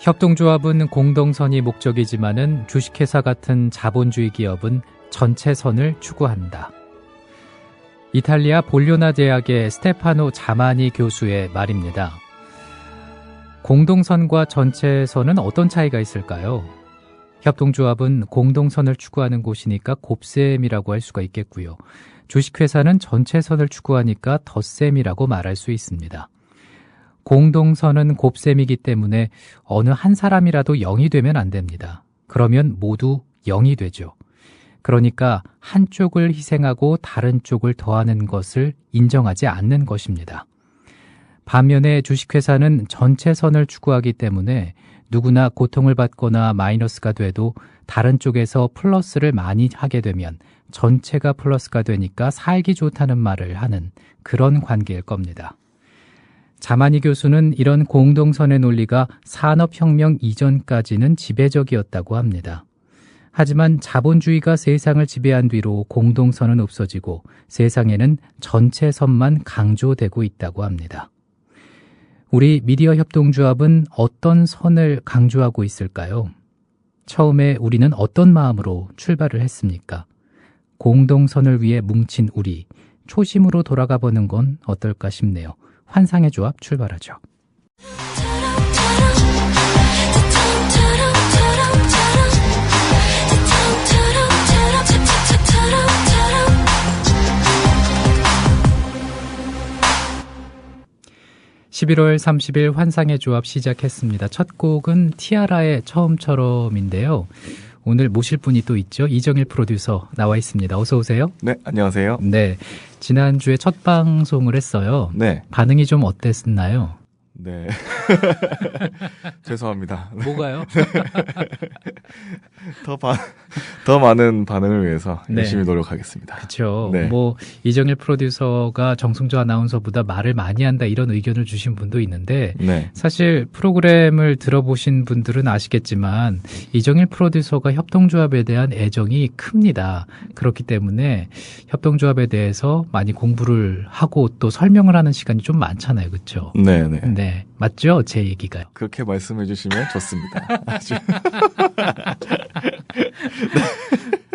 협동조합은 공동선이 목적이지만은 주식회사 같은 자본주의 기업은 전체선을 추구한다. 이탈리아 볼료나 대학의 스테파노 자마니 교수의 말입니다. 공동선과 전체선은 어떤 차이가 있을까요? 협동조합은 공동선을 추구하는 곳이니까 곱셈이라고 할 수가 있겠고요. 주식회사는 전체선을 추구하니까 덧셈이라고 말할 수 있습니다. 공동선은 곱셈이기 때문에 어느 한 사람이라도 0이 되면 안 됩니다. 그러면 모두 0이 되죠. 그러니까 한쪽을 희생하고 다른 쪽을 더하는 것을 인정하지 않는 것입니다. 반면에 주식회사는 전체선을 추구하기 때문에 누구나 고통을 받거나 마이너스가 돼도 다른 쪽에서 플러스를 많이 하게 되면 전체가 플러스가 되니까 살기 좋다는 말을 하는 그런 관계일 겁니다. 자마니 교수는 이런 공동선의 논리가 산업혁명 이전까지는 지배적이었다고 합니다. 하지만 자본주의가 세상을 지배한 뒤로 공동선은 없어지고 세상에는 전체선만 강조되고 있다고 합니다. 우리 미디어 협동조합은 어떤 선을 강조하고 있을까요? 처음에 우리는 어떤 마음으로 출발을 했습니까? 공동선을 위해 뭉친 우리, 초심으로 돌아가 보는 건 어떨까 싶네요. 환상의 조합 출발하죠. 11월 30일 환상의 조합 시작했습니다. 첫 곡은 티아라의 처음처럼인데요. 오늘 모실 분이 또 있죠. 이정일 프로듀서 나와 있습니다. 어서 오세요. 네, 안녕하세요. 네, 지난주에 첫 방송을 했어요. 네. 반응이 좀 어땠나요? 네. 죄송합니다. 뭐가요? 더 많은 반응을 위해서 네. 열심히 노력하겠습니다. 그렇죠. 네. 뭐 이정일 프로듀서가 정승조 아나운서보다 말을 많이 한다 이런 의견을 주신 분도 있는데 네. 사실 프로그램을 들어보신 분들은 아시겠지만 이정일 프로듀서가 협동조합에 대한 애정이 큽니다. 그렇기 때문에 협동조합에 대해서 많이 공부를 하고 또 설명을 하는 시간이 좀 많잖아요. 그렇죠? 네, 네. 네, 맞죠? 제 얘기가요. 그렇게 말씀해 주시면 좋습니다. 아주.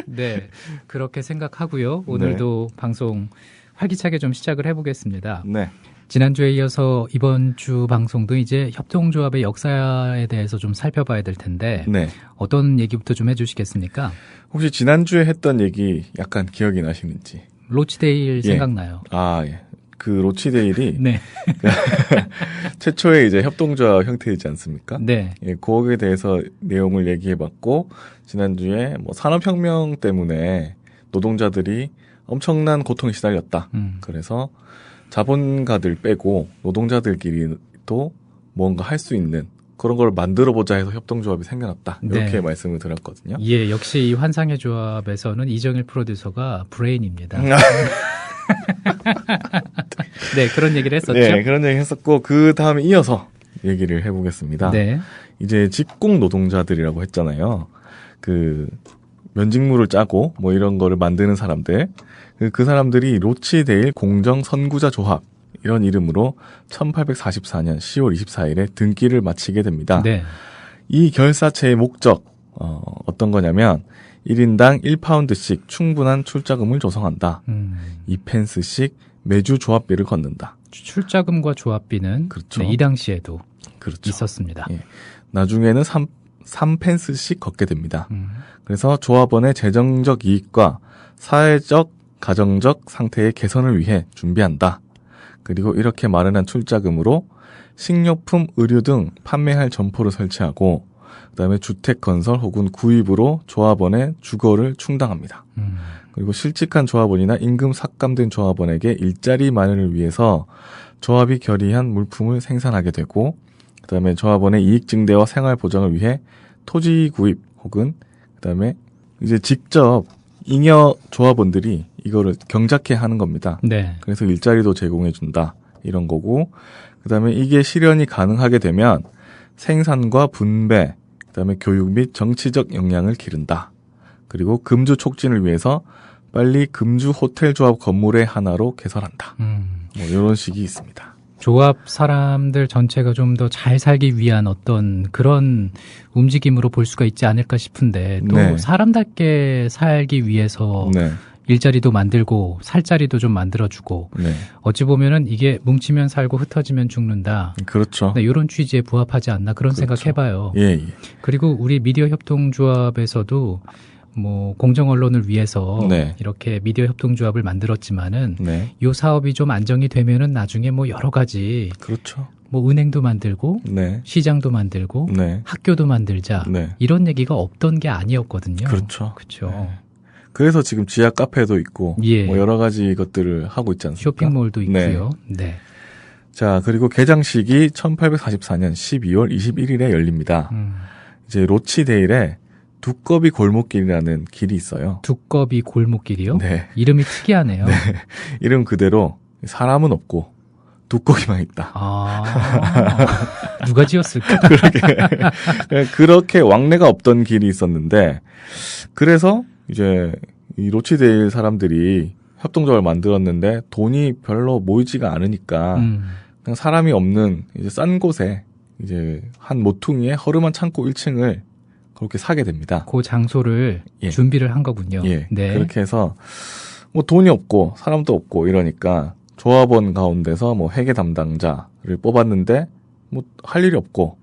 네, 그렇게 생각하고요. 오늘도 방송 활기차게 좀 시작을 해보겠습니다. 네. 지난주에 이어서 이번 주 방송도 이제 협동조합의 역사에 대해서 좀 살펴봐야 될 텐데 네. 어떤 얘기부터 좀 해주시겠습니까? 혹시 지난주에 했던 얘기 약간 기억이 나시는지? 로치데일 예. 생각나요? 아, 예. 그 로치데일이 네. 최초의 이제 협동조합 형태이지 않습니까? 네. 예, 그거에 대해서 내용을 얘기해봤고 지난주에 뭐 산업혁명 때문에 노동자들이 엄청난 고통에 시달렸다. 그래서 자본가들 빼고 노동자들끼리 또 뭔가 할 수 있는 그런 걸 만들어보자 해서 협동조합이 생겨났다. 이렇게 네. 말씀을 드렸거든요. 예, 역시 이 환상의 조합에서는 이정일 프로듀서가 브레인입니다. 네, 그런 얘기를 했었죠. 네, 그런 얘기 했었고 그 다음에 이어서 얘기를 해보겠습니다. 네. 이제 직공 노동자들이라고 했잖아요. 그 면직무를 짜고 뭐 이런 거를 만드는 사람들. 그 사람들이 로치데일 공정선구자 조합 이런 이름으로 1844년 10월 24일에 등기를 마치게 됩니다. 네. 이 결사체의 목적 어떤 거냐면 1인당 1파운드씩 충분한 출자금을 조성한다. 2펜스씩 매주 조합비를 걷는다. 출자금과 조합비는 그렇죠. 네, 이 당시에도 그렇죠. 있었습니다. 예. 나중에는 3펜스씩 걷게 됩니다. 그래서 조합원의 재정적 이익과 사회적, 가정적 상태의 개선을 위해 준비한다. 그리고 이렇게 마련한 출자금으로 식료품, 의류 등 판매할 점포를 설치하고 그다음에 주택 건설 혹은 구입으로 조합원의 주거를 충당합니다. 그리고 실직한 조합원이나 임금 삭감된 조합원에게 일자리 마련을 위해서 조합이 결의한 물품을 생산하게 되고 그다음에 조합원의 이익 증대와 생활 보장을 위해 토지 구입 혹은 그다음에 이제 직접 잉여 조합원들이 이거를 경작해 하는 겁니다. 네. 그래서 일자리도 제공해 준다. 이런 거고 그다음에 이게 실현이 가능하게 되면 생산과 분배 그다음에 교육 및 정치적 역량을 기른다. 그리고 금주 촉진을 위해서 빨리 금주 호텔 조합 건물의 하나로 개설한다. 뭐 이런 식이 있습니다. 조합 사람들 전체가 좀 더 잘 살기 위한 어떤 그런 움직임으로 볼 수가 있지 않을까 싶은데 또 네. 사람답게 살기 위해서 네. 일자리도 만들고 살 자리도 좀 만들어주고 네. 어찌 보면은 이게 뭉치면 살고 흩어지면 죽는다. 그렇죠. 네, 이런 취지에 부합하지 않나 그런 그렇죠. 생각해봐요. 예, 예. 그리고 우리 미디어 협동조합에서도 뭐 공정 언론을 위해서 네. 이렇게 미디어 협동조합을 만들었지만은 네. 이 사업이 좀 안정이 되면은 나중에 뭐 여러 가지 그렇죠. 뭐 은행도 만들고 네. 시장도 만들고 네. 학교도 만들자 네. 이런 얘기가 없던 게 아니었거든요. 그렇죠. 그렇죠. 네. 그래서 지금 지하 카페도 있고 예. 뭐 여러 가지 것들을 하고 있지 않습니까? 쇼핑몰도 네. 있고요. 네. 자, 그리고 개장식이 1844년 12월 21일에 열립니다. 이제 로치데일에 두꺼비 골목길이라는 길이 있어요. 두꺼비 골목길이요? 네. 이름이 특이하네요. 네. 이름 그대로 사람은 없고 두꺼비만 있다. 아, 누가 지었을까? 그렇게 왕래가 없던 길이 있었는데 그래서 이제 이 로치데일 사람들이 협동조합을 만들었는데 돈이 별로 모이지가 않으니까 그냥 사람이 없는 이제 싼 곳에 이제 한 모퉁이에 허름한 창고 1층을 그렇게 사게 됩니다. 그 장소를 예. 준비를 한 거군요. 예. 네. 그렇게 해서 뭐 돈이 없고 사람도 없고 이러니까 조합원 가운데서 뭐 회계 담당자를 뽑았는데 뭐 할 일이 없고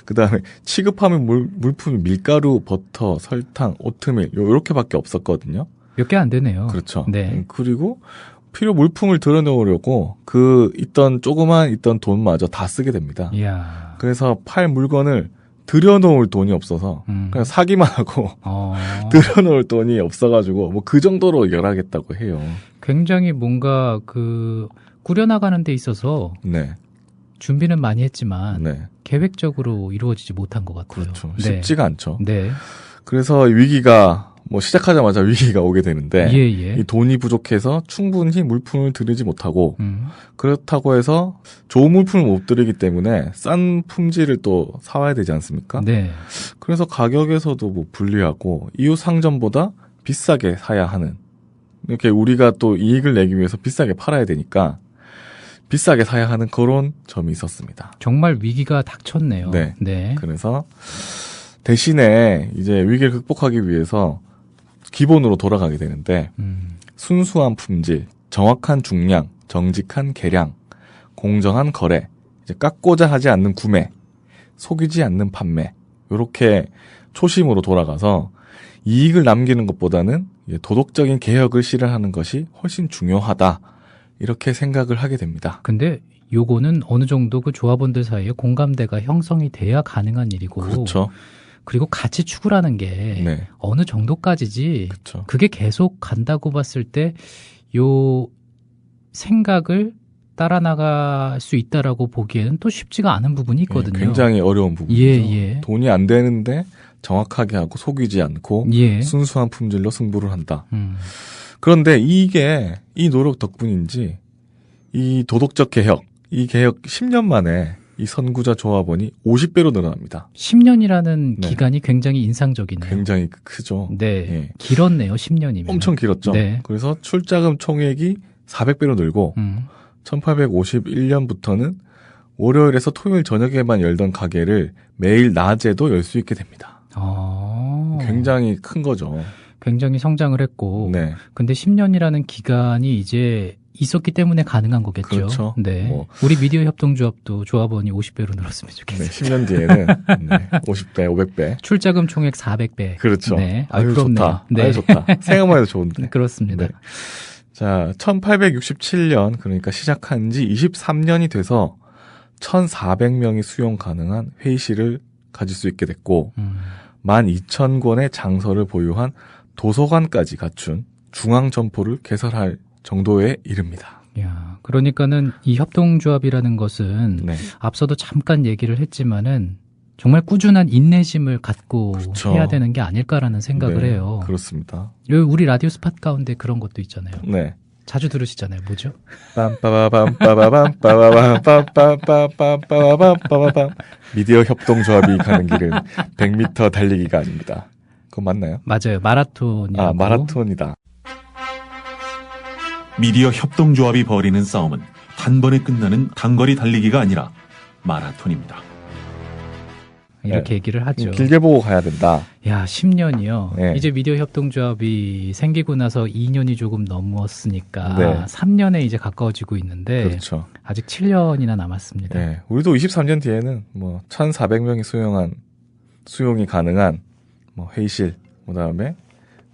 그다음에 취급하는 물품이 밀가루, 버터, 설탕, 오트밀 요렇게밖에 없었거든요. 몇 개 안 되네요. 그렇죠. 네. 그리고 필요 물품을 들여놓으려고 있던 조그만 있던 돈마저 다 쓰게 됩니다. 이야. 그래서 팔 물건을 들여놓을 돈이 없어서 그냥 사기만 하고 들여놓을 돈이 없어가지고 뭐 그 정도로 열하겠다고 해요. 굉장히 뭔가 꾸려나가는 데 있어서 네. 준비는 많이 했지만 네. 계획적으로 이루어지지 못한 것 같아요. 그렇죠. 네. 쉽지가 않죠. 네. 그래서 위기가 뭐 시작하자마자 위기가 오게 되는데 예. 이 돈이 부족해서 충분히 물품을 들이지 못하고 그렇다고 해서 좋은 물품을 못 들이기 때문에 싼 품질을 또 사와야 되지 않습니까? 네. 그래서 가격에서도 뭐 불리하고 이웃 상점보다 비싸게 사야 하는 이렇게 우리가 또 이익을 내기 위해서 비싸게 팔아야 되니까 비싸게 사야 하는 그런 점이 있었습니다. 정말 위기가 닥쳤네요. 네. 네. 그래서 대신에 이제 위기를 극복하기 위해서 기본으로 돌아가게 되는데 순수한 품질, 정확한 중량, 정직한 계량, 공정한 거래, 이제 깎고자 하지 않는 구매, 속이지 않는 판매 이렇게 초심으로 돌아가서 이익을 남기는 것보다는 도덕적인 개혁을 실현하는 것이 훨씬 중요하다 이렇게 생각을 하게 됩니다. 근데 요거는 어느 정도 그 조합원들 사이에 공감대가 형성이 돼야 가능한 일이고 그렇죠. 그리고 가치 추구라는 게 네. 어느 정도까지지 그렇죠. 그게 계속 간다고 봤을 때 요 생각을 따라 나갈 수 있다라고 보기에는 또 쉽지가 않은 부분이 있거든요. 굉장히 어려운 부분이죠. 예. 돈이 안 되는데 정확하게 하고 속이지 않고 예. 순수한 품질로 승부를 한다. 그런데 이 노력 덕분인지 이 도덕적 개혁, 이 개혁 10년 만에 이 선구자 조합원이 50배로 늘어납니다. 10년이라는 네. 기간이 굉장히 인상적이네요. 굉장히 크죠. 네. 예. 길었네요, 10년이면. 엄청 길었죠. 네. 그래서 출자금 총액이 400배로 늘고 1851년부터는 월요일에서 토요일 저녁에만 열던 가게를 매일 낮에도 열 수 있게 됩니다. 굉장히 큰 거죠. 굉장히 성장을 했고 네. 근데 10년이라는 기간이 이제 있었기 때문에 가능한 거겠죠. 그렇죠. 네. 뭐. 우리 미디어 협동조합도 조합원이 50배로 늘었으면 네, 좋겠어요. 10년 뒤에는 50배, 500배. 출자금 총액 400배. 그렇죠. 네. 아유, 부럽네요. 좋다. 네. 아유, 좋다. 생각만 해도 좋은데. 그렇습니다. 네. 자, 1867년, 그러니까 시작한 지 23년이 돼서 1,400명이 수용 가능한 회의실을 가질 수 있게 됐고, 12,000권의 장서를 보유한 도서관까지 갖춘 중앙점포를 개설할 정도에 이릅니다. 야, 그러니까는 이 협동조합이라는 것은 네. 앞서도 잠깐 얘기를 했지만은 정말 꾸준한 인내심을 갖고 그렇죠. 해야 되는 게 아닐까라는 생각을 네, 해요. 그렇습니다. 여기 우리 라디오 스팟 가운데 그런 것도 있잖아요. 네. 자주 들으시잖아요. 뭐죠? 빰빠바밤 미디어 협동조합이 가는 길은 100m 달리기가 아닙니다. 그거 맞나요? 맞아요. 마라톤이라고. 아, 마라톤이다. 미디어 협동조합이 벌이는 싸움은 한 번에 끝나는 단거리 달리기가 아니라 마라톤입니다. 이렇게 얘기를 하죠. 길게 보고 가야 된다. 야, 10년이요. 네. 이제 미디어 협동조합이 생기고 나서 2년이 조금 넘었으니까 네. 3년에 이제 가까워지고 있는데 그렇죠. 아직 7년이나 남았습니다. 네. 우리도 23년 뒤에는 뭐 1,400명이 수용이 가능한 뭐 회의실, 그다음에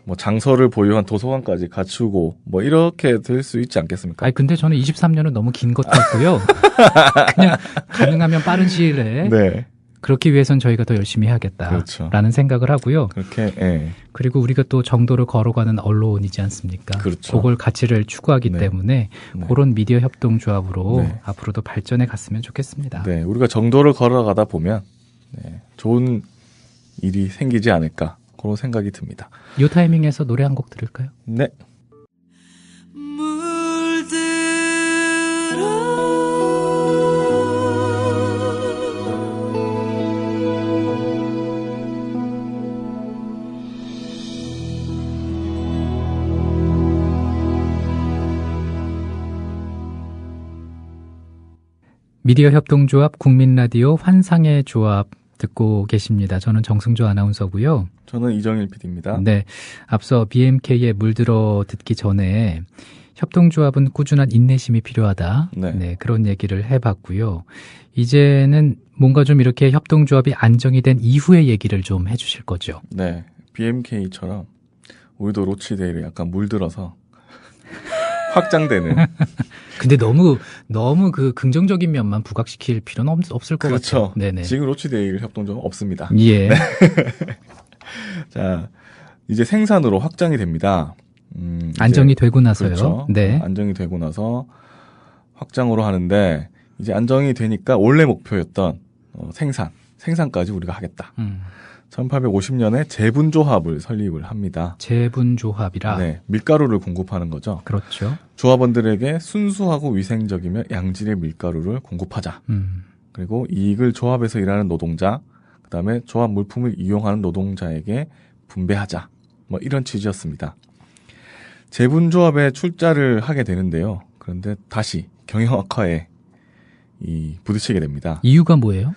뭐 장소를 보유한 도서관까지 갖추고 뭐 이렇게 될 수 있지 않겠습니까? 아니 근데 저는 23년은 너무 긴 것 같고요. 그냥 가능하면 빠른 시일에 네. 그렇기 위해선 저희가 더 열심히 해야겠다라는 그렇죠. 생각을 하고요. 그렇게 예. 그리고 우리가 또 정도를 걸어가는 언론이지 않습니까? 그렇죠. 그걸 가치를 추구하기 네. 때문에 네. 그런 미디어 협동조합으로 네. 앞으로도 발전해 갔으면 좋겠습니다. 네, 우리가 정도를 걸어가다 보면 네, 좋은 일이 생기지 않을까 그런 생각이 듭니다. 이 타이밍에서 노래 한 곡 들을까요? 네. 미디어 협동조합 국민라디오 환상의 조합 듣고 계십니다. 저는 정승조 아나운서고요. 저는 이정일 PD입니다. 네, 앞서 BMK에 물들어 듣기 전에 협동조합은 꾸준한 인내심이 필요하다. 네. 그런 얘기를 해봤고요. 이제는 뭔가 좀 이렇게 협동조합이 안정이 된 이후의 얘기를 좀 해주실 거죠. 네, BMK처럼 우리도 로치데이를 약간 물들어서 확장되는. 근데 너무 그 긍정적인 면만 부각시킬 필요는 없을 것 그렇죠. 같아요. 네네. 지금 로치데이 협동조합 없습니다. 예. 자, 이제 생산으로 확장이 됩니다. 안정이 이제, 되고 나서요. 그렇죠. 네. 안정이 되고 나서 확장으로 하는데 이제 안정이 되니까 원래 목표였던 생산까지 우리가 하겠다. 1850년에 제분조합을 설립을 합니다. 제분조합이라. 네, 밀가루를 공급하는 거죠. 그렇죠. 조합원들에게 순수하고 위생적이며 양질의 밀가루를 공급하자. 그리고 이익을 조합에서 일하는 노동자, 그다음에 조합 물품을 이용하는 노동자에게 분배하자. 뭐 이런 취지였습니다. 제분조합에 출자를 하게 되는데요. 그런데 다시 경영 악화에 부딪히게 됩니다. 이유가 뭐예요?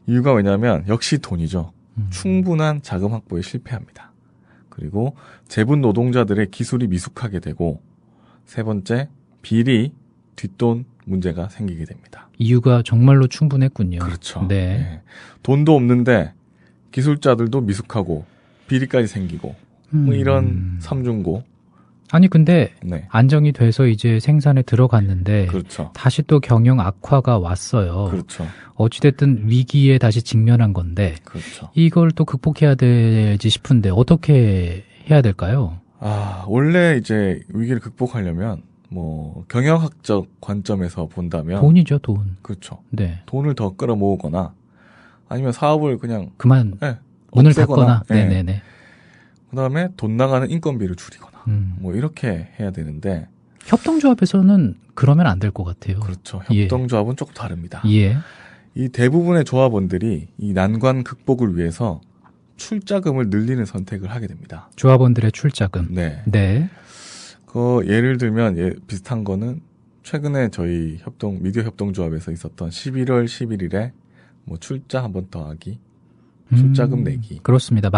이유가 왜냐하면 역시 돈이죠. 충분한 자금 확보에 실패합니다. 그리고 제분 노동자들의 기술이 미숙하게 되고 세 번째, 비리, 뒷돈 문제가 생기게 됩니다. 이유가 정말로 충분했군요. 그렇죠. 네. 네. 돈도 없는데 기술자들도 미숙하고 비리까지 생기고 뭐 이런 삼중고. 아니 근데 네. 안정이 돼서 이제 생산에 들어갔는데 그렇죠. 다시 또 경영 악화가 왔어요. 그렇죠. 어찌됐든 위기에 다시 직면한 건데 그렇죠. 이걸 또 극복해야 되지 싶은데 어떻게 해야 될까요? 원래 이제 위기를 극복하려면 뭐 경영학적 관점에서 본다면 돈이죠, 돈. 그렇죠. 네. 돈을 더 끌어모으거나 아니면 사업을 그냥 그만 네, 문을 없애거나, 닫거나. 네네네. 그다음에 돈 나가는 인건비를 줄이거나 뭐 이렇게 해야 되는데 협동조합에서는 그러면 안 될 것 같아요. 그렇죠. 협동조합은 조금 다릅니다. 예. 이 대부분의 조합원들이 이 난관 극복을 위해서 출자금을 늘리는 선택을 하게 됩니다. 조합원들의 출자금. 네. 네. 예를 들면 비슷한 거는 최근에 저희 미디어 협동조합에서 있었던 11월 11일에 뭐 출자 한 번 더 하기, 출자금 내기. 그렇습니다.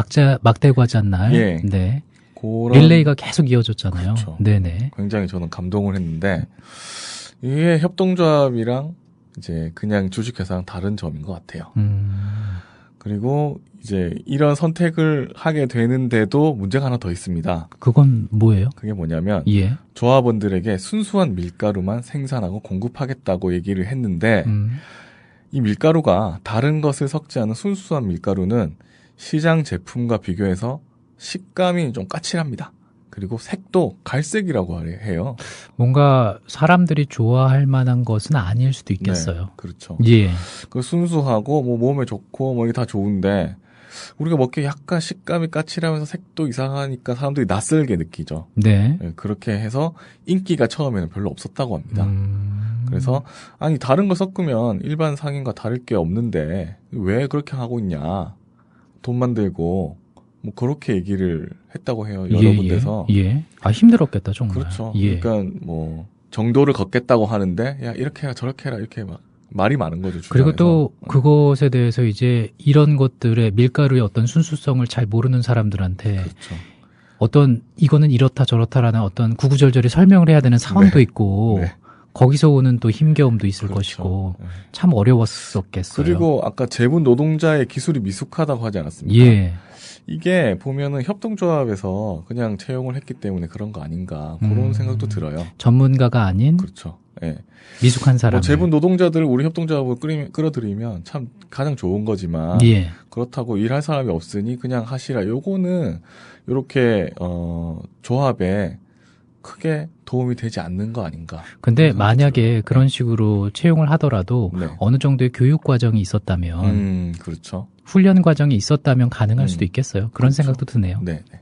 막대과자 날. 예. 네. 그런 릴레이가 계속 이어졌잖아요. 그렇죠. 네네. 굉장히 저는 감동을 했는데 이게 협동조합이랑 이제 그냥 주식회사랑 다른 점인 것 같아요. 그리고 이제 이런 선택을 하게 되는데도 문제가 하나 더 있습니다. 그건 뭐예요? 그게 뭐냐면 예. 조합원들에게 순수한 밀가루만 생산하고 공급하겠다고 얘기를 했는데 이 밀가루가 다른 것을 섞지 않은 순수한 밀가루는 시장 제품과 비교해서 식감이 좀 까칠합니다. 그리고 색도 갈색이라고 해요. 뭔가 사람들이 좋아할 만한 것은 아닐 수도 있겠어요. 네, 그렇죠. 예. 그 순수하고 뭐 몸에 좋고 뭐 이게 다 좋은데 우리가 먹기에 약간 식감이 까칠하면서 색도 이상하니까 사람들이 낯설게 느끼죠. 네. 네, 그렇게 해서 인기가 처음에는 별로 없었다고 합니다. 그래서 아니 다른 거 섞으면 일반 상인과 다를 게 없는데 왜 그렇게 하고 있냐. 돈만 들고 뭐 그렇게 얘기를 했다고 해요. 여러 군데서. 예. 힘들었겠다 정말. 그렇죠. 예. 그러니까 뭐 정도를 걷겠다고 하는데 야 이렇게 해라 저렇게 해라 이렇게 막 말이 많은 거죠. 주변에서. 그리고 또 그것에 대해서 이제 이런 것들의 밀가루의 어떤 순수성을 잘 모르는 사람들한테 그렇죠. 어떤 이거는 이렇다 저렇다라는 어떤 구구절절히 설명을 해야 되는 상황도 네. 있고 네. 거기서 오는 또 힘겨움도 있을 그렇죠. 것이고 네. 참 어려웠었겠어요. 그리고 아까 제분 노동자의 기술이 미숙하다고 하지 않았습니까? 예. 이게 보면은 협동조합에서 그냥 채용을 했기 때문에 그런 거 아닌가 그런 생각도 들어요. 전문가가 아닌 그렇죠. 예. 미숙한 사람. 뭐 제분 노동자들을 우리 협동조합으로 끌어들이면 참 가장 좋은 거지만 예. 그렇다고 일할 사람이 없으니 그냥 하시라. 요거는 이렇게 조합에 크게 도움이 되지 않는 거 아닌가. 근데 그런 생각이 만약에 들어요. 그런 식으로 채용을 하더라도 네. 어느 정도의 교육 과정이 있었다면 그렇죠. 훈련 과정이 있었다면 가능할 수도 있겠어요. 그런 그렇죠. 생각도 드네요. 네. 네.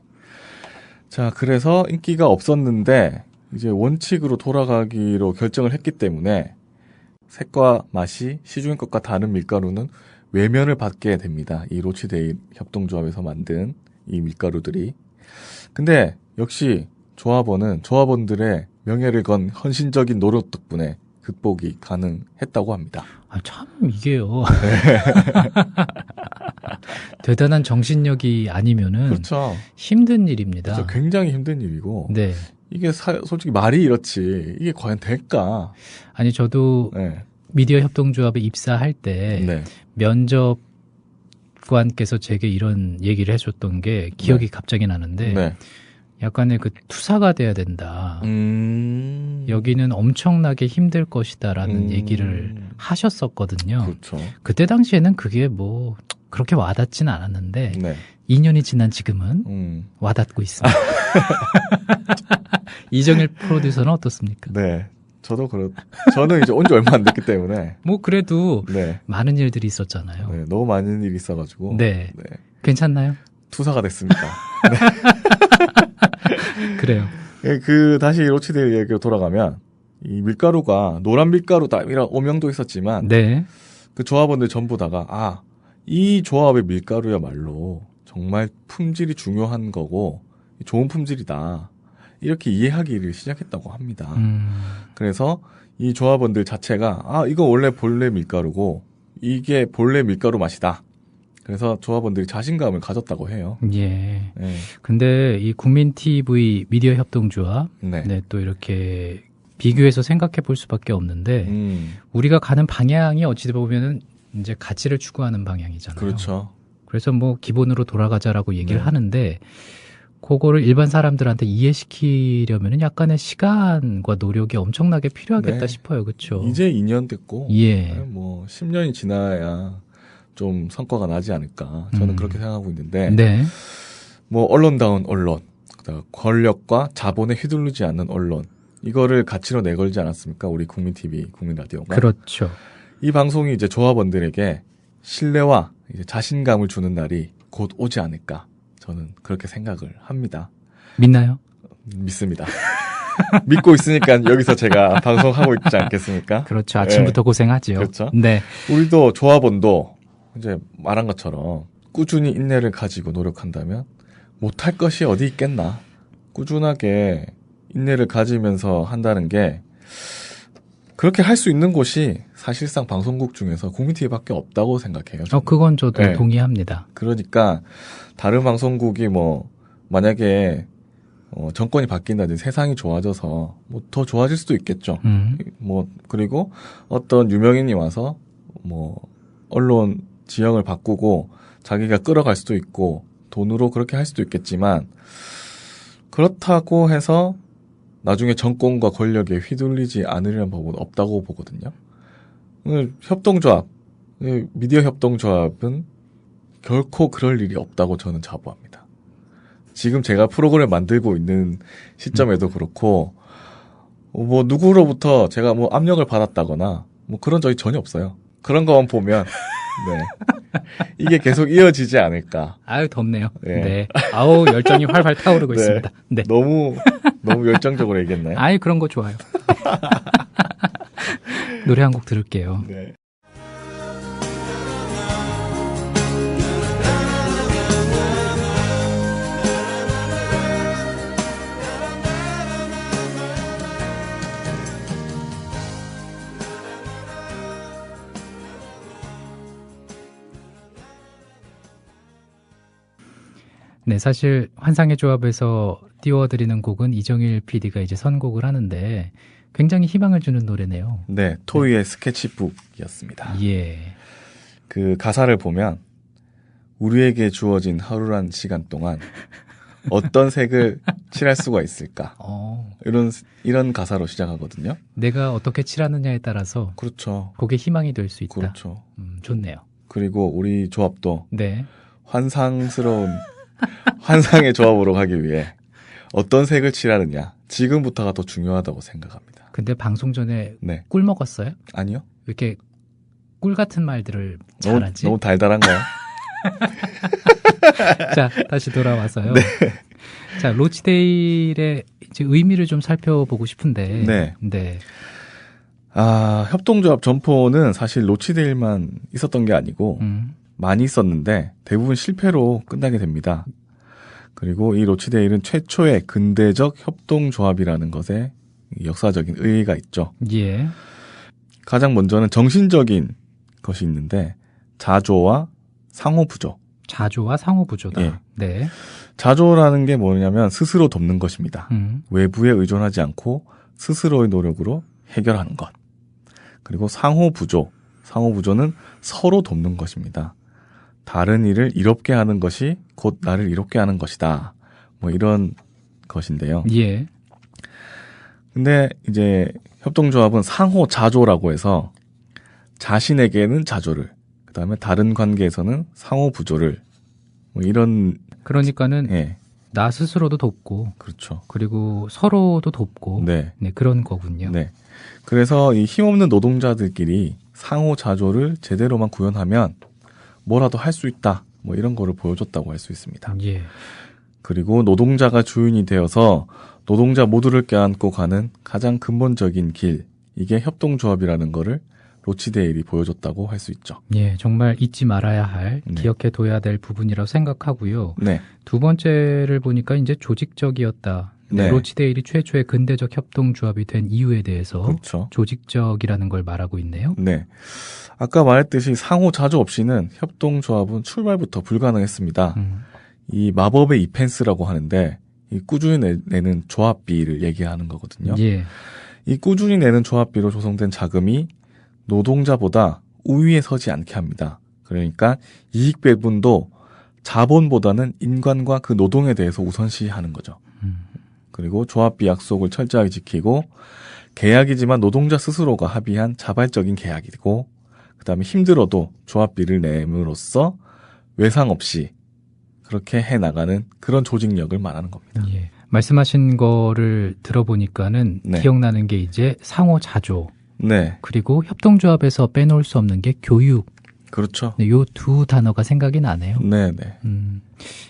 자, 그래서 인기가 없었는데 이제 원칙으로 돌아가기로 결정을 했기 때문에 색과 맛이 시중의 것과 다른 밀가루는 외면을 받게 됩니다. 이 로치데일 협동조합에서 만든 이 밀가루들이. 근데 역시 조합원은 조합원들의 명예를 건 헌신적인 노력 덕분에 극복이 가능했다고 합니다. 아, 참 이게요. 대단한 정신력이 아니면은 그렇죠. 힘든 일입니다. 그렇죠. 굉장히 힘든 일이고 네. 이게 솔직히 말이 이렇지 이게 과연 될까? 아니 저도 네. 미디어 협동조합에 입사할 때 네. 면접관께서 제게 이런 얘기를 해줬던 게 기억이 갑자기 나는데 네. 약간의 그 투사가 돼야 된다. 여기는 엄청나게 힘들 것이다라는 얘기를 하셨었거든요. 그렇죠. 그때 당시에는 그게 뭐 그렇게 와닿지는 않았는데 네. 2년이 지난 지금은 와닿고 있습니다. 이정일 프로듀서는 어떻습니까? 네. 저는 이제 온 지 얼마 안 됐기 때문에. 뭐 그래도 네. 많은 일들이 있었잖아요. 네. 너무 많은 일이 있어가지고. 네. 괜찮나요? 투사가 됐습니다. 그래요. 네, 다시 로치데일 얘기로 돌아가면, 이 밀가루가 노란 밀가루다, 이런 오명도 있었지만, 네. 그 조합원들 전부 다가, 이 조합의 밀가루야말로 정말 품질이 중요한 거고, 좋은 품질이다. 이렇게 이해하기를 시작했다고 합니다. 그래서 이 조합원들 자체가 이거 원래 본래 밀가루고 이게 본래 밀가루 맛이다. 그래서 조합원들이 자신감을 가졌다고 해요. 예. 네. 근데 이 국민 TV 미디어 협동조합 네. 네, 또 이렇게 비교해서 생각해 볼 수밖에 없는데 우리가 가는 방향이 어찌 보면은 이제 가치를 추구하는 방향이잖아요. 그렇죠. 그래서 뭐 기본으로 돌아가자라고 얘기를 네. 하는데 그거를 일반 사람들한테 이해시키려면은 약간의 시간과 노력이 엄청나게 필요하겠다 네. 싶어요. 그렇죠? 이제 2년 됐고 예. 뭐 10년이 지나야 좀 성과가 나지 않을까. 저는 그렇게 생각하고 있는데 네. 뭐 언론다운 언론, 그다음 권력과 자본에 휘둘리지 않는 언론. 이거를 가치로 내걸지 않았습니까? 우리 국민 TV, 국민 라디오가. 그렇죠. 이 방송이 이제 조합원들에게 신뢰와 이제 자신감을 주는 날이 곧 오지 않을까. 저는 그렇게 생각을 합니다. 믿나요? 믿습니다. 믿고 있으니까 여기서 제가 방송하고 있지 않겠습니까? 그렇죠. 아침부터 네. 고생하죠. 그렇죠. 네. 우리도 조합원도 이제 말한 것처럼 꾸준히 인내를 가지고 노력한다면 못할 것이 어디 있겠나. 꾸준하게 인내를 가지면서 한다는 게 그렇게 할 수 있는 곳이 사실상 방송국 중에서 국민TV밖에 없다고 생각해요. 저는. 그건 저도 네. 동의합니다. 그러니까 다른 방송국이 뭐 만약에 정권이 바뀐다든지 세상이 좋아져서 뭐 더 좋아질 수도 있겠죠. 뭐 그리고 어떤 유명인이 와서 뭐 언론 지형을 바꾸고 자기가 끌어갈 수도 있고 돈으로 그렇게 할 수도 있겠지만 그렇다고 해서 나중에 정권과 권력에 휘둘리지 않으려는 법은 없다고 보거든요. 협동조합, 미디어 협동조합은 결코 그럴 일이 없다고 저는 자부합니다. 지금 제가 프로그램 만들고 있는 시점에도 그렇고, 뭐 누구로부터 제가 뭐 압력을 받았다거나 뭐 그런 적이 전혀 없어요. 그런 것만 보면 네. 이게 계속 이어지지 않을까. 아유 덥네요. 네. 네. 아우 열정이 활활 타오르고 네. 있습니다. 네. 너무 열정적으로 얘기했나요? 아이 그런 거 좋아요. 노래 한 곡 들을게요. 네. 네, 사실 환상의 조합에서 띄워드리는 곡은 이정일 PD가 이제 선곡을 하는데 굉장히 희망을 주는 노래네요. 네, 토이의 스케치북이었습니다. 예. 그 가사를 보면 우리에게 주어진 하루란 시간 동안 어떤 색을 칠할 수가 있을까? 이런 가사로 시작하거든요. 내가 어떻게 칠하느냐에 따라서 그렇죠. 그게 희망이 될 수 있다. 그렇죠. 좋네요. 그리고 우리 조합도 네. 환상스러운 환상의 조합으로 가기 위해 어떤 색을 칠하느냐 지금부터가 더 중요하다고 생각합니다. 근데 방송 전에 네. 꿀 먹었어요? 아니요. 왜 이렇게 꿀 같은 말들을 잘하지? 너무 달달한가요? 자, 다시 돌아와서요. 네. 자, 로치데일의 이제 의미를 좀 살펴보고 싶은데. 네. 네. 협동조합 점포는 사실 로치데일만 있었던 게 아니고 많이 있었는데 대부분 실패로 끝나게 됩니다. 그리고 이 로치데일은 최초의 근대적 협동조합이라는 것에 역사적인 의의가 있죠. 예. 가장 먼저는 정신적인 것이 있는데 자조와 상호부조. 자조와 상호부조다. 예. 네. 자조라는 게 뭐냐면 스스로 돕는 것입니다. 외부에 의존하지 않고 스스로의 노력으로 해결하는 것. 그리고 상호부조. 상호부조는 서로 돕는 것입니다. 다른 일을 이롭게 하는 것이 곧 나를 이롭게 하는 것이다. 뭐 이런 것인데요. 예. 근데 이제 협동조합은 상호자조라고 해서 자신에게는 자조를, 그다음에 다른 관계에서는 상호부조를 뭐 이런 그러니까는 예. 나 스스로도 돕고 그렇죠. 그리고 서로도 돕고 네. 네, 그런 거군요. 네. 그래서 이 힘없는 노동자들끼리 상호자조를 제대로만 구현하면 뭐라도 할 수 있다. 뭐 이런 거를 보여줬다고 할 수 있습니다. 예. 그리고 노동자가 주인이 되어서 노동자 모두를 껴안고 가는 가장 근본적인 길, 이게 협동조합이라는 거를 로치데일이 보여줬다고 할 수 있죠. 예, 정말 잊지 말아야 할, 네. 기억해둬야 될 부분이라고 생각하고요. 네. 두 번째를 보니까 이제 조직적이었다. 네. 로치데일이 최초의 근대적 협동조합이 된 이유에 대해서 그렇죠. 조직적이라는 걸 말하고 있네요. 네. 아까 말했듯이 상호자조 없이는 협동조합은 출발부터 불가능했습니다. 이 마법의 이펜스라고 하는데 이 꾸준히 내는 조합비를 얘기하는 거거든요. 예. 이 꾸준히 내는 조합비로 조성된 자금이 노동자보다 우위에 서지 않게 합니다. 그러니까 이익 배분도 자본보다는 인간과 그 노동에 대해서 우선시하는 거죠. 그리고 조합비 약속을 철저하게 지키고 계약이지만 노동자 스스로가 합의한 자발적인 계약이고 그다음에 힘들어도 조합비를 내므로써 외상 없이 그렇게 해나가는 그런 조직력을 말하는 겁니다. 예. 말씀하신 거를 들어보니까는 네. 기억나는 게 이제 상호자조 네, 그리고 협동조합에서 빼놓을 수 없는 게 교육. 그렇죠. 네, 요 두 단어가 생각이 나네요. 네, 네,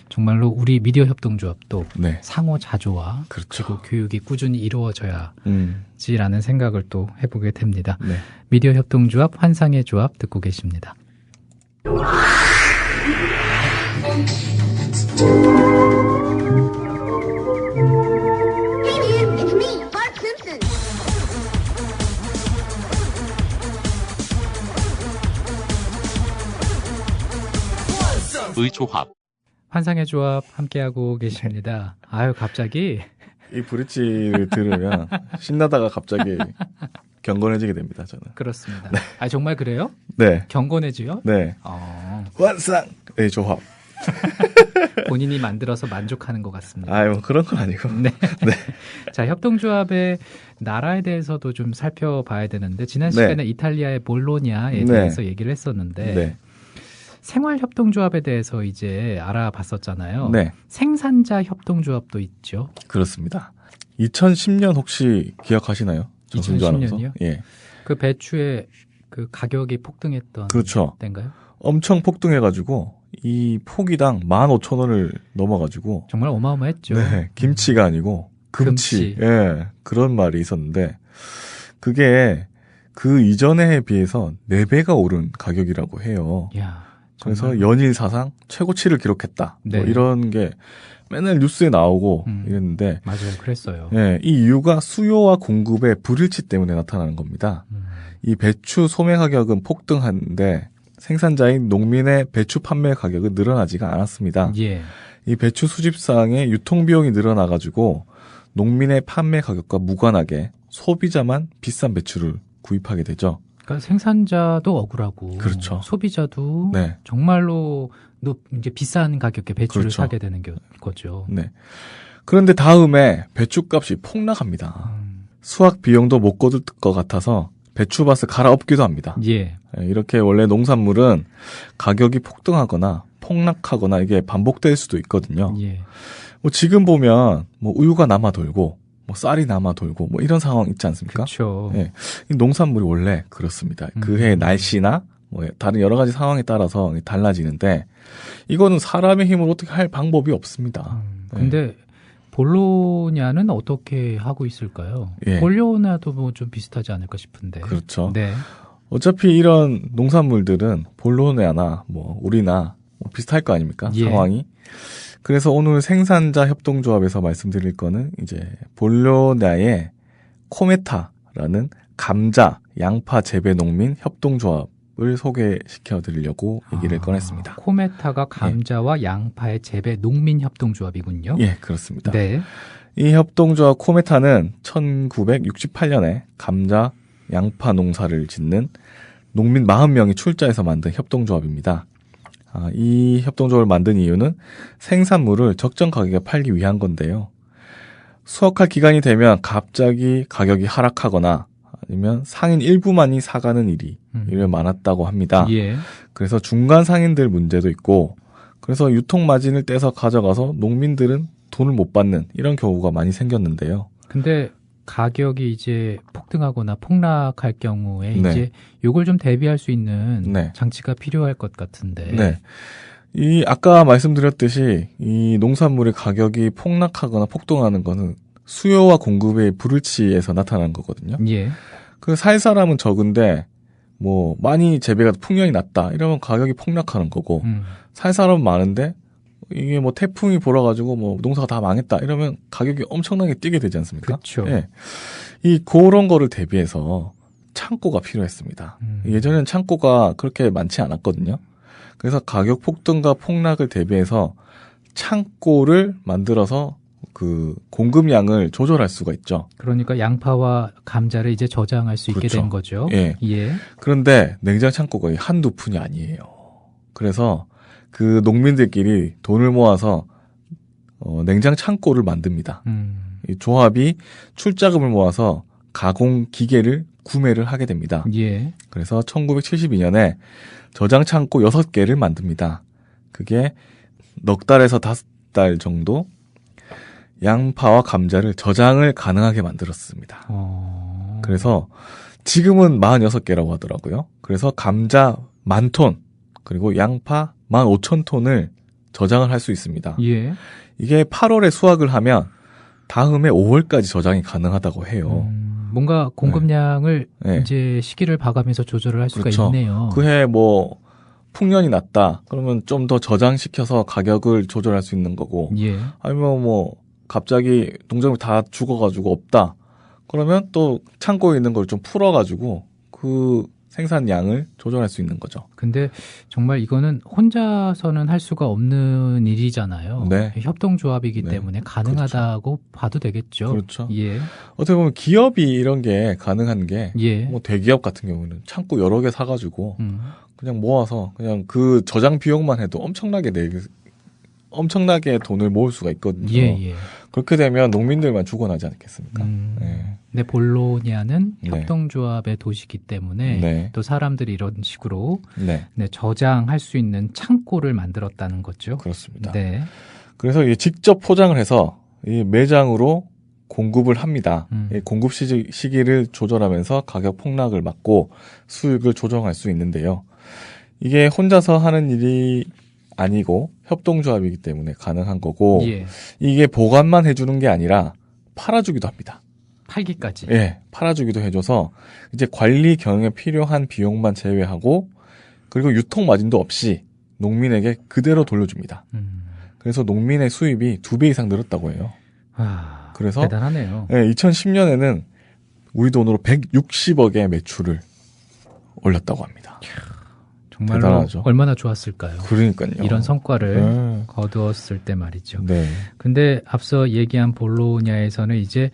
정말로 우리 미디어 협동조합도 네, 상호자조와 그렇죠. 그리고 교육이 꾸준히 이루어져야지라는 음, 생각을 또 해보게 됩니다. 네. 미디어 협동조합 환상의 조합 듣고 계십니다. Hey man, it's me, Bart Simpson. 의조합. 환상의 조합 함께하고 계십니다. 아유 갑자기 이 브릿지를 들으면 신나다가 갑자기 경건해지게 됩니다. 저는. 그렇습니다. 아 정말 그래요? 네, 경건해지요? 네. 환상의 조합. 본인이 만들어서 만족하는 것 같습니다. 아유, 뭐 그런 건 아니고. 네. 자, 협동조합의 나라에 대해서도 좀 살펴봐야 되는데 지난 네. 시간에 이탈리아의 볼로냐에 네. 대해서 얘기를 했었는데 네, 생활협동조합에 대해서 이제 알아봤었잖아요. 네, 생산자 협동조합도 있죠. 그렇습니다. 2010년 혹시 기억하시나요? 정순주 아나운서? 2010년이요? 예, 그 배추의 그 가격이 폭등했던 그렇죠. 때인가요? 엄청 폭등해가지고 이 포기당 15,000원을 넘어가지고 정말 어마어마했죠. 네, 김치가 아니고 금치. 금치. 예, 그런 말이 있었는데 그게 그 이전에 비해서 4배가 오른 가격이라고 해요. 야, 그래서 정말. 연일 사상 최고치를 기록했다. 네. 뭐 이런 게 맨날 뉴스에 나오고 이랬는데 맞아요. 그랬어요. 예, 이 이유가 수요와 공급의 불일치 때문에 나타나는 겁니다. 이 배추 소매 가격은 폭등하는데 생산자인 농민의 배추 판매 가격은 늘어나지가 않았습니다. 예. 이 배추 수집상의 유통 비용이 늘어나가지고 농민의 판매 가격과 무관하게 소비자만 비싼 배추를 구입하게 되죠. 그러니까 생산자도 억울하고, 그렇죠. 소비자도 네. 정말로 이제 비싼 가격에 배추를 그렇죠. 사게 되는 거죠. 네. 그런데 다음에 배추값이 폭락합니다. 수확 비용도 못 거둘 것 같아서 배추밭을 갈아엎기도 합니다. 예. 이렇게 원래 농산물은 가격이 폭등하거나 폭락하거나 이게 반복될 수도 있거든요. 예. 뭐 지금 보면 뭐 우유가 남아 돌고 뭐 쌀이 남아 돌고 뭐 이런 상황 있지 않습니까? 그렇죠. 예. 이 농산물이 원래 그렇습니다. 그 해의 날씨나 뭐 다른 여러 가지 상황에 따라서 달라지는데 이거는 사람의 힘으로 어떻게 할 방법이 없습니다. 근데 볼로냐는 어떻게 하고 있을까요? 예. 볼로냐도 뭐 좀 비슷하지 않을까 싶은데. 그렇죠. 네. 어차피 이런 농산물들은 볼로냐나 뭐 우리나 뭐 비슷할 거 아닙니까? 예. 상황이. 그래서 오늘 생산자 협동조합에서 말씀드릴 거는 이제 볼로냐의 코메타라는 감자, 양파 재배 농민 협동조합을 소개시켜 드리려고 얘기를 꺼냈습니다. 코메타가 감자와 양파의 재배 농민 협동조합이군요. 예, 그렇습니다. 네. 이 협동조합 코메타는 1968년에 감자, 양파 농사를 짓는 농민 40명이 출자해서 만든 협동조합입니다. 이 협동조합을 만든 이유는 생산물을 적정 가격에 팔기 위한 건데요. 수확할 기간이 되면 갑자기 가격이 하락하거나 아니면 상인 일부만이 사가는 일이 많았다고 합니다. 예. 그래서 중간 상인들 문제도 있고 그래서 유통 마진을 떼서 가져가서 농민들은 돈을 못 받는 이런 경우가 많이 생겼는데요. 근데 가격이 이제 폭등하거나 폭락할 경우에 네. 이제 요걸 좀 대비할 수 있는 네. 장치가 필요할 것 같은데. 네. 이 아까 말씀드렸듯이 이 농산물의 가격이 폭락하거나 폭등하는 거는 수요와 공급의 불일치에서 나타나는 거거든요. 예. 그 살 사람은 적은데 뭐 많이 재배가 풍년이 났다 이러면 가격이 폭락하는 거고 살 사람은 많은데 이게 뭐 태풍이 불어가지고 뭐 농사가 다 망했다 이러면 가격이 엄청나게 뛰게 되지 않습니까? 그렇죠. 예. 이 그런 거를 대비해서 창고가 필요했습니다. 예전에는 창고가 그렇게 많지 않았거든요. 그래서 가격 폭등과 폭락을 대비해서 창고를 만들어서 그 공급량을 조절할 수가 있죠. 그러니까 양파와 감자를 이제 저장할 수 있게 그렇죠. 된 거죠. 예. 예. 그런데 냉장 창고가 한두 푼이 아니에요. 그래서 그 농민들끼리 돈을 모아서 냉장 창고를 만듭니다. 이 조합이 출자금을 모아서 가공 기계를 구매를 하게 됩니다. 예. 그래서 1972년에 저장 창고 6개를 만듭니다. 그게 넉 달에서 5달 정도 양파와 감자를 저장을 가능하게 만들었습니다. 그래서 지금은 46개라고 하더라고요. 그래서 감자 10,000톤 그리고 양파 15,000톤을 저장을 할 수 있습니다. 예. 이게 8월에 수확을 하면 다음에 5월까지 저장이 가능하다고 해요. 뭔가 공급량을 네. 이제 시기를 봐가면서 조절을 할 수가 그렇죠. 있네요. 그해 뭐 풍년이 났다. 그러면 좀 더 저장시켜서 가격을 조절할 수 있는 거고. 예. 아니면 뭐 갑자기 농작물 다 죽어가지고 없다. 그러면 또 창고에 있는 걸 좀 풀어가지고 그 생산량을 조절할 수 있는 거죠. 근데 정말 이거는 혼자서는 할 수가 없는 일이잖아요. 네. 협동조합이기 네. 때문에 가능하다고 봐도 되겠죠. 그렇죠. 예. 어떻게 보면 기업이 이런 게 가능한 게 예. 뭐 대기업 같은 경우는 창고 여러 개 사가지고 그냥 모아서 그냥 그 저장 비용만 해도 엄청나게 돈을 모을 수가 있거든요. 예, 예. 그렇게 되면 농민들만 죽어나지 않겠습니까? 네. 근데 볼로냐는 네. 협동조합의 도시이기 때문에 네. 또 사람들이 이런 식으로 네. 네, 저장할 수 있는 창고를 만들었다는 거죠. 그렇습니다. 네. 그래서 이게 직접 포장을 해서 이 매장으로 공급을 합니다. 이 공급 시기를 조절하면서 가격 폭락을 막고 수익을 조정할 수 있는데요. 이게 혼자서 하는 일이 아니고 협동조합이기 때문에 가능한 거고 예. 이게 보관만 해주는 게 아니라 팔아주기도 합니다. 팔기까지. 예, 팔아주기도 해줘서 이제 관리 경영에 필요한 비용만 제외하고 그리고 유통 마진도 없이 농민에게 그대로 돌려줍니다. 그래서 농민의 수입이 2배 이상 늘었다고 해요. 아, 그래서 대단하네요. 예, 2010년에는 우리 돈으로 160억의 매출을 올렸다고 합니다. 정말로 대단하죠. 얼마나 좋았을까요? 그러니까요. 이런 성과를 네. 거두었을 때 말이죠. 네. 근데 앞서 얘기한 볼로냐에서는 이제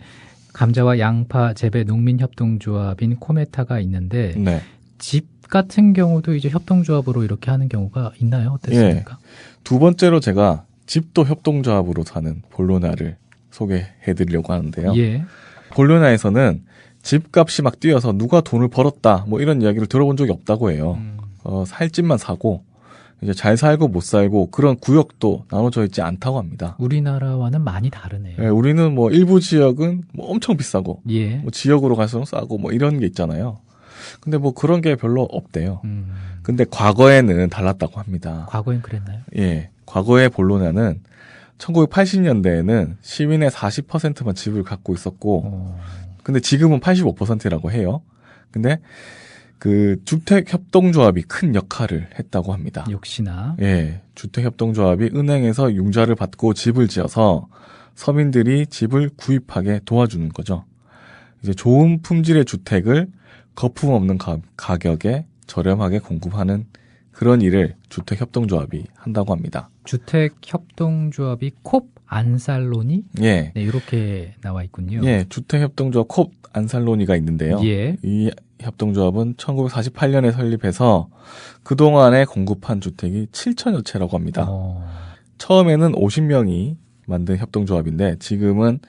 감자와 양파 재배 농민협동조합인 코메타가 있는데 네. 집 같은 경우도 이제 협동조합으로 이렇게 하는 경우가 있나요? 어땠습니까? 두 번째로 제가 집도 협동조합으로 사는 볼로냐를 소개해드리려고 하는데요. 예. 볼로냐에서는 집값이 막 뛰어서 누가 돈을 벌었다 뭐 이런 이야기를 들어본 적이 없다고 해요. 살 집만 사고 이제 잘 살고 못 살고 그런 구역도 나눠져 있지 않다고 합니다. 우리나라와는 많이 다르네요. 예, 우리는 뭐 일부 지역은 뭐 엄청 비싸고 예. 뭐 지역으로 갈수록 싸고 뭐 이런 게 있잖아요. 근데 뭐 그런 게 별로 없대요. 근데 과거에는 달랐다고 합니다. 과거엔 그랬나요? 예. 과거의 볼로냐는 1980년대에는 시민의 40%만 집을 갖고 있었고 근데 지금은 85%라고 해요. 근데 그 주택협동조합이 큰 역할을 했다고 합니다. 역시나. 예. 주택협동조합이 은행에서 융자를 받고 집을 지어서 서민들이 집을 구입하게 도와주는 거죠. 이제 좋은 품질의 주택을 거품 없는 가격에 저렴하게 공급하는 그런 일을 주택협동조합이 한다고 합니다. 주택협동조합이 콥 안살로니? 예. 네, 이렇게 나와 있군요. 예. 주택협동조합 콥 안살로니가 있는데요. 예. 이 협동조합은 1948년에 설립해서 그동안에 공급한 주택이 7천여 채라고 합니다. 처음에는 50명이 만든 협동조합인데 지금은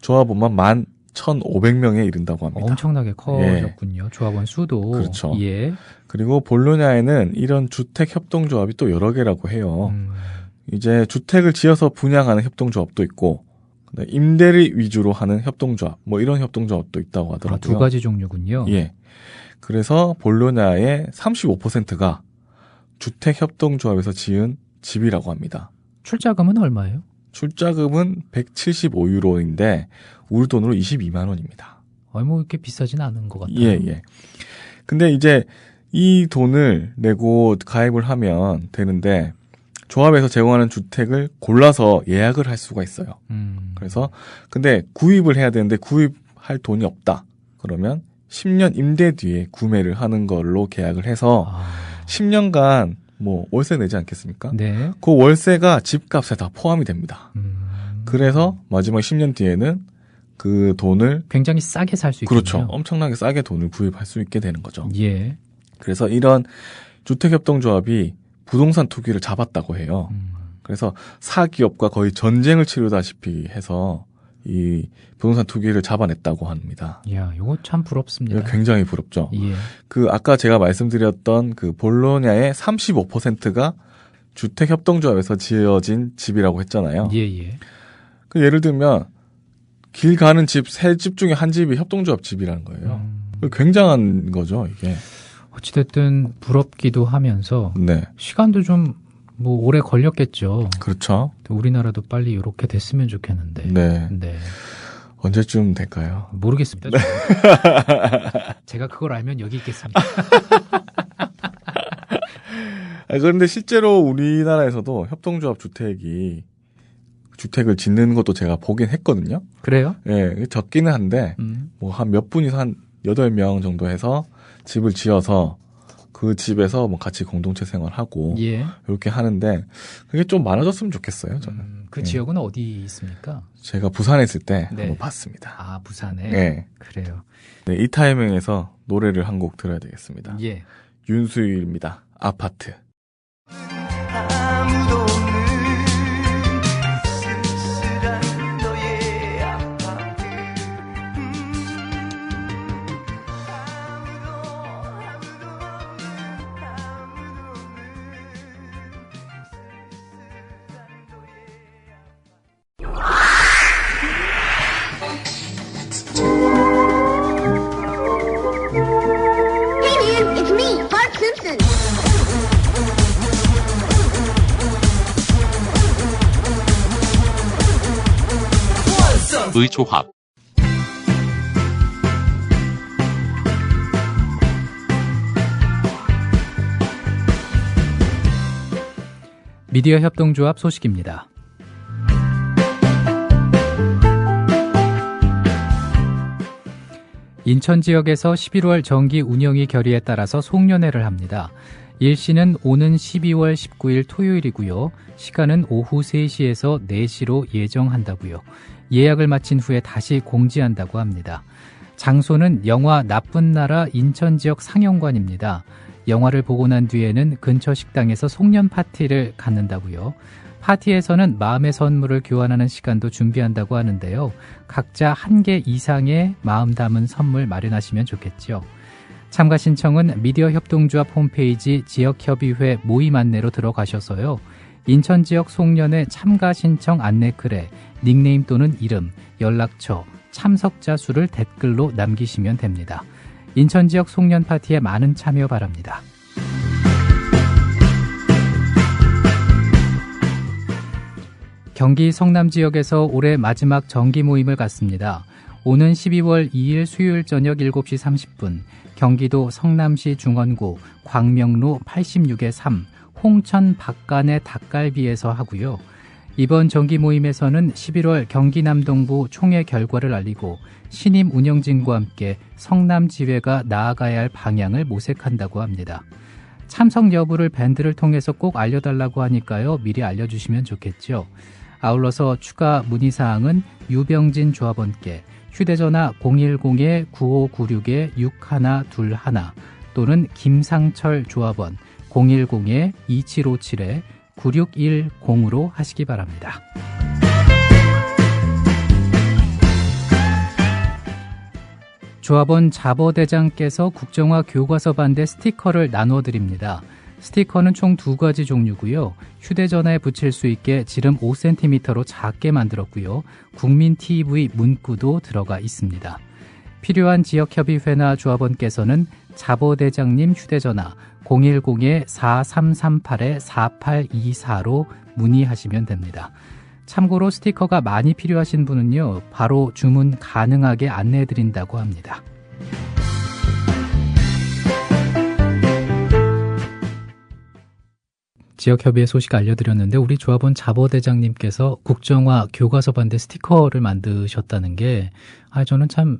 조합원만 1,500명에 이른다고 합니다. 엄청나게 커졌군요. 조합원 수도. 그렇죠. 예. 그리고 볼로냐에는 이런 주택협동조합이 또 여러 개라고 해요. 이제 주택을 지어서 분양하는 협동조합도 있고 임대를 위주로 하는 협동조합 뭐 이런 협동조합도 있다고 하더라고요. 두 가지 종류군요. 예. 그래서 볼로냐의 35%가 주택협동조합에서 지은 집이라고 합니다. 출자금은 얼마예요? 출자금은 175유로인데 우리 돈으로 22만 원입니다. 뭐 이렇게 비싸진 않은 것 같아요. 예, 예. 근데 이제 이 돈을 내고 가입을 하면 되는데 조합에서 제공하는 주택을 골라서 예약을 할 수가 있어요. 그래서 근데 구입을 해야 되는데 구입할 돈이 없다. 그러면 10년 임대 뒤에 구매를 하는 걸로 계약을 해서 10년간 뭐 월세 내지 않겠습니까? 네. 그 월세가 집값에 다 포함이 됩니다. 그래서 마지막 10년 뒤에는 그 돈을 굉장히 싸게 살 수 있군요. 그렇죠. 엄청나게 싸게 돈을 구입할 수 있게 되는 거죠. 예. 그래서 이런 주택협동조합이 부동산 투기를 잡았다고 해요. 그래서 사기업과 거의 전쟁을 치르다시피 해서 이 부동산 투기를 잡아냈다고 합니다. 이야, 이거 참 부럽습니다. 이거 굉장히 부럽죠. 예. 그 아까 제가 말씀드렸던 그 볼로냐의 35%가 주택협동조합에서 지어진 집이라고 했잖아요. 예, 예. 그 예를 들면 길 가는 집, 세 집 중에 한 집이 협동조합 집이라는 거예요. 굉장한 거죠, 이게. 어찌됐든 부럽기도 하면서 네. 시간도 좀 뭐 오래 걸렸겠죠. 그렇죠. 우리나라도 빨리 이렇게 됐으면 좋겠는데. 네. 네. 언제쯤 될까요? 모르겠습니다. 제가 그걸 알면 여기 있겠습니다. 그런데 실제로 우리나라에서도 협동조합 주택을 짓는 것도 제가 보긴 했거든요. 그래요? 예, 적기는 한데, 뭐 한 몇 분이서 한 8명 정도 해서 집을 지어서 그 집에서 뭐 같이 공동체 생활하고, 예. 이렇게 하는데, 그게 좀 많아졌으면 좋겠어요, 저는. 그 지역은 어디 있습니까? 제가 부산에 있을 때 네. 한번 봤습니다. 아, 부산에? 네. 그래요. 네, 이 타이밍에서 노래를 한 곡 들어야 되겠습니다. 예. 윤수일입니다. 아파트. 아무도 없는 쓸쓸한 너의 아파트 아무도 없는 쓸쓸한 너의 Hey man, it's me, Bart Simpson. 의조합 미디어 협동조합 소식입니다. 인천 지역에서 11월 정기 운영위 결의에 따라서 송년회를 합니다. 일시는 오는 12월 19일 토요일이고요. 시간은 오후 3시에서 4시로 예정한다고요. 예약을 마친 후에 다시 공지한다고 합니다. 장소는 영화 나쁜 나라 인천 지역 상영관입니다. 영화를 보고 난 뒤에는 근처 식당에서 송년 파티를 갖는다고요. 파티에서는 마음의 선물을 교환하는 시간도 준비한다고 하는데요. 각자 1개 이상의 마음 담은 선물 마련하시면 좋겠죠. 참가 신청은 미디어 협동조합 홈페이지 지역협의회 모임 안내로 들어가셔서요. 인천 지역 송년회 참가 신청 안내 글에 닉네임 또는 이름, 연락처, 참석자 수를 댓글로 남기시면 됩니다. 인천 지역 송년 파티에 많은 참여 바랍니다. 경기 성남 지역에서 올해 마지막 정기 모임을 갖습니다. 오는 12월 2일 수요일 저녁 7시 30분 경기도 성남시 중원구 광명로 86의 3 홍천 박간의 닭갈비에서 하고요. 이번 정기 모임에서는 11월 경기 남동부 총회 결과를 알리고 신임 운영진과 함께 성남지회가 나아가야 할 방향을 모색한다고 합니다. 참석 여부를 밴드를 통해서 꼭 알려달라고 하니까요. 미리 알려주시면 좋겠죠. 아울러서 추가 문의사항은 유병진 조합원께 휴대전화 010-9596-6121 또는 김상철 조합원 010-2757-9610으로 하시기 바랍니다. 조합원 자버대장께서 국정화 교과서 반대 스티커를 나눠드립니다. 스티커는 총 2가지 종류고요. 휴대전화에 붙일 수 있게 지름 5cm로 작게 만들었고요. 국민TV 문구도 들어가 있습니다. 필요한 지역협의회나 조합원께서는 자보대장님 휴대전화 010-4338-4824로 문의하시면 됩니다. 참고로 스티커가 많이 필요하신 분은요. 바로 주문 가능하게 안내해드린다고 합니다. 지역협의회 소식 알려드렸는데 우리 조합원 자보대장님께서 국정화 교과서 반대 스티커를 만드셨다는 게 저는 참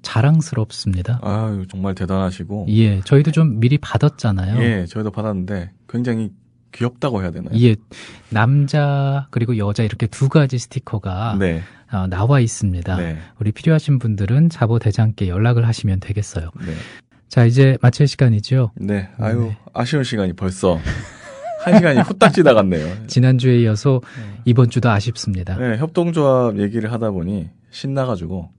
자랑스럽습니다. 아유, 정말 대단하시고. 예, 저희도 좀 미리 받았잖아요. 예, 저희도 받았는데 굉장히 귀엽다고 해야 되나요? 예, 남자 그리고 여자 이렇게 2가지 스티커가 네. 나와 있습니다. 네. 우리 필요하신 분들은 자보대장께 연락을 하시면 되겠어요. 네. 자, 이제 마칠 시간이죠. 네. 아유, 네. 아쉬운 시간이 벌써 1시간이 후딱 지나갔네요. 지난주에 이어서 이번 주도 아쉽습니다. 네, 협동조합 얘기를 하다 보니 신나가지고.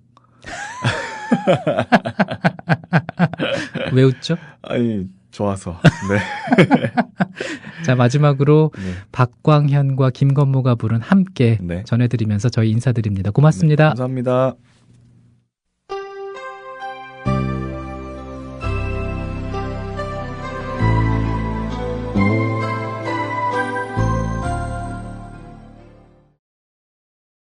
왜 웃죠? 아니, 좋아서. 네. 자, 마지막으로 네. 박광현과 김건모가 부른 함께 네. 전해드리면서 저희 인사드립니다. 고맙습니다. 네, 감사합니다.